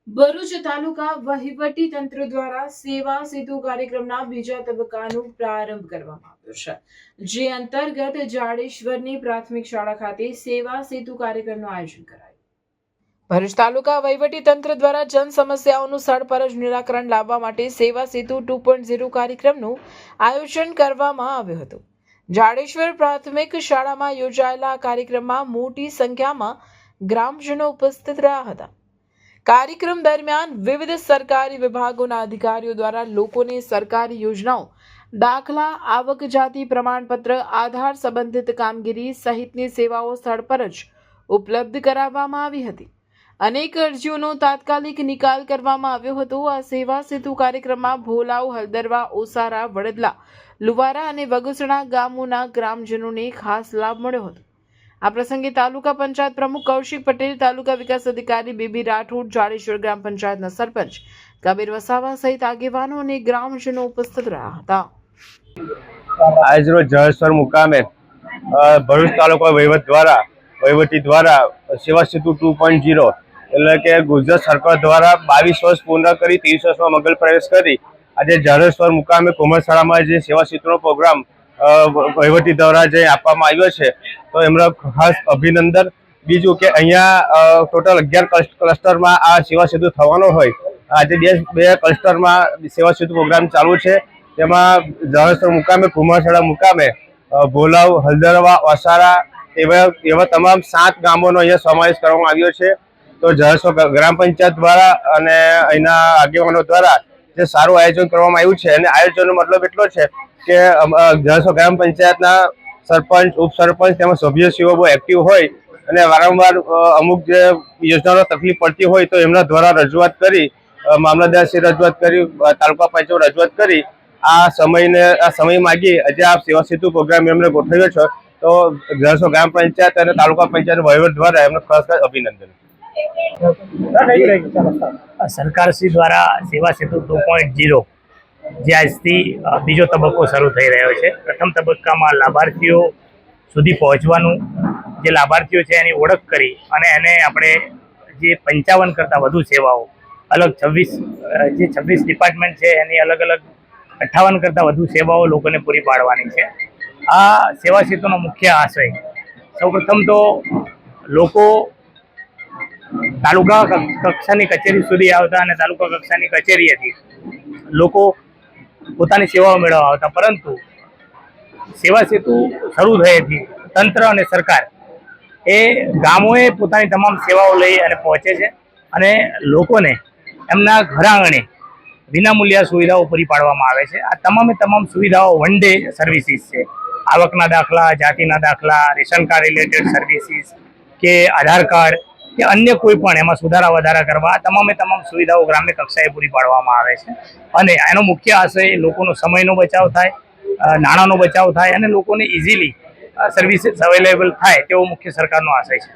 ભરૂચ તાલુકા વહીવટી તંત્ર દ્વારા સેવા સેતુ કાર્યક્રમના બીજા તબક્કાનો પ્રારંભ કરવામાં આવ્યો છે, જે અંતર્ગત જાડેશ્વરની પ્રાથમિક શાળા ખાતે સેવા સેતુ કાર્યક્રમનું આયોજન કરાયું. ભરૂચ તાલુકા વહીવટી તંત્ર દ્વારા જન સમસ્યાઓનું સ્થળ પર જ નિરાકરણ લાવવા માટે સેવા સેતુ 2.0 કાર્યક્રમનું આયોજન કરવામાં આવ્યું હતું. જાડેશ્વર પ્રાથમિક શાળામાં યોજાયેલા આ કાર્યક્રમમાં મોટી સંખ્યામાં ગ્રામજનો ઉપસ્થિત રહ્યા હતા. કાર્યક્રમ દરમિયાન વિવિધ સરકારી વિભાગોના અધિકારીઓ દ્વારા લોકોને સરકારી યોજનાઓ, દાખલા, આવક જાતિ પ્રમાણપત્ર, આધાર સંબંધિત કામગીરી સહિતની સેવાઓ સ્થળ પર જ ઉપલબ્ધ કરાવવામાં આવી હતી. અનેક અરજીઓનો તાત્કાલિક નિકાલ કરવામાં આવ્યો હતો. આ સેવા સેતુ કાર્યક્રમમાં ભોલાવ, હલદરવા, ઓસારા, વડદલા, લુવારા અને વગસણા ગામોના ગ્રામજનોને ખાસ લાભ મળ્યો હતો. આ પ્રસંગે તાલુકા પંચાયત પ્રમુખ કૌશિક પટેલ, તાલુકા વિકાસ અધિકારી બીબી રાઠોડ, જાડેશ્વર ગ્રામ પંચાયતના સરપંચ કબીર વસાવા સહિત આગેવાનો અને ગ્રામજનો ઉપસ્થિત રહ્યા હતા. આજરોજ જાડેશ્વર મુકામે ભરૂચ તાલુકા વહીવટી દ્વારા સેવા સેતુ 2.0 એટલે કે ગુજરાત સરકાર દ્વારા 22 વર્ષ પૂર્ણ કરી 30 વર્ષમાં મંગલ પ્રવેશ કરી આજે જાડેશ્વર મુકામે કોમર્સ શાળામાં જે સેવા સેતુનો પ્રોગ્રામ વહીવટી દ્વારા જે આપવામાં આવ્યો છે, તો એમનો ખાસ અભિનંદન. બીજું કે અહીંયા ટોટલ 11 ક્લસ્ટરમાં આ સેવા સેતુ થવાનો હોય. આજે બે ક્લસ્ટરમાં સેવા સેતુ પ્રોગ્રામ ચાલુ છે. તેમાં જાડેશ્વર મુકામે, કોમર્સ શાળા મુકામે ભોલાવ, હલદરવા, ઓસારા એવા તમામ 7 ગામોનો અહીંયા સમાવેશ કરવામાં આવ્યો છે. તો જાડેશ્વર ગ્રામ પંચાયત દ્વારા અને અહીંના આગેવાનો દ્વારા જે સારું આયોજન કરવામાં આવ્યું છે, અને આયોજનનો મતલબ એટલો છે કે જાડેશ્વર ગ્રામ પંચાયતના સરપંચ, ઉપસરપંચ તેમજ સભ્યશ્રીઓ બહુ એક્ટિવ હોય અને વારંવાર અમુક જે યોજનાનો તકલીફ પડતી હોય તો એમના દ્વારા રજૂઆત કરી, મામલતદારશ્રી રજૂઆત કરી, તાલુકા પંચાયત રજૂઆત કરી આ સમય માગી આજે આ સેવા સેતુ પ્રોગ્રામ એમને ગોઠવ્યો છે. તો જાડેશ્વર ગ્રામ પંચાયત અને તાલુકા પંચાયત વહીવટ દ્વારા એમને ખાસ અભિનંદન. સરકારશ્રી દ્વારા સેવા સેતુ 2.0 જે આજથી બીજો તબક્કો શરૂ થઈ રહ્યો છે. પ્રથમ તબક્કામાં લાભાર્થીઓ સુધી પહોંચવાનું, જે લાભાર્થીઓ છે એની ઓળખ કરી અને એને આપણે જે 55 કરતાં વધુ સેવાઓ અલગ 26 ડિપાર્ટમેન્ટ છે એની અલગ 58 કરતાં વધુ સેવાઓ લોકોને પૂરી પાડવાની છે. આ સેવા સેતુનો મુખ્ય આશય સૌપ્રથમ તો લોકો તાલુકા કક્ષાની કચેરી સુધી આવતા અને તાલુકા કક્ષાની કચેરીએથી લોકો પોતાની સેવાઓ મેળવવા આવતા, પરંતુ સેવા સેતુ શરૂ થયેથી તંત્ર અને સરકાર એ ગામોએ પોતાની તમામ સેવાઓ લઈ અને પહોંચે છે અને લોકોને એમના ઘર આંગણે વિનામૂલ્ય સુવિધાઓ પૂરી પાડવામાં આવે છે. આ તમામ સુવિધાઓ વન ડે સર્વિસીસ છે. આવકના દાખલા, જાતિના દાખલા, રેશન કાર્ડ રિલેટેડ સર્વિસીસ કે આધાર કાર્ડ કે અન્ય કોઈ પણ એમાં સુધારા વધારા કરવા તમામ સુવિધાઓ ગ્રામ્ય કક્ષાએ પૂરી પાડવામાં આવે છે. અને એનો મુખ્ય આશય લોકોનો સમયનો બચાવ થાય, નાણાંનો બચાવ થાય અને લોકોને ઇઝીલી સર્વિસીસ અવેલેબલ થાય તેવો મુખ્ય સરકારનો આશય છે.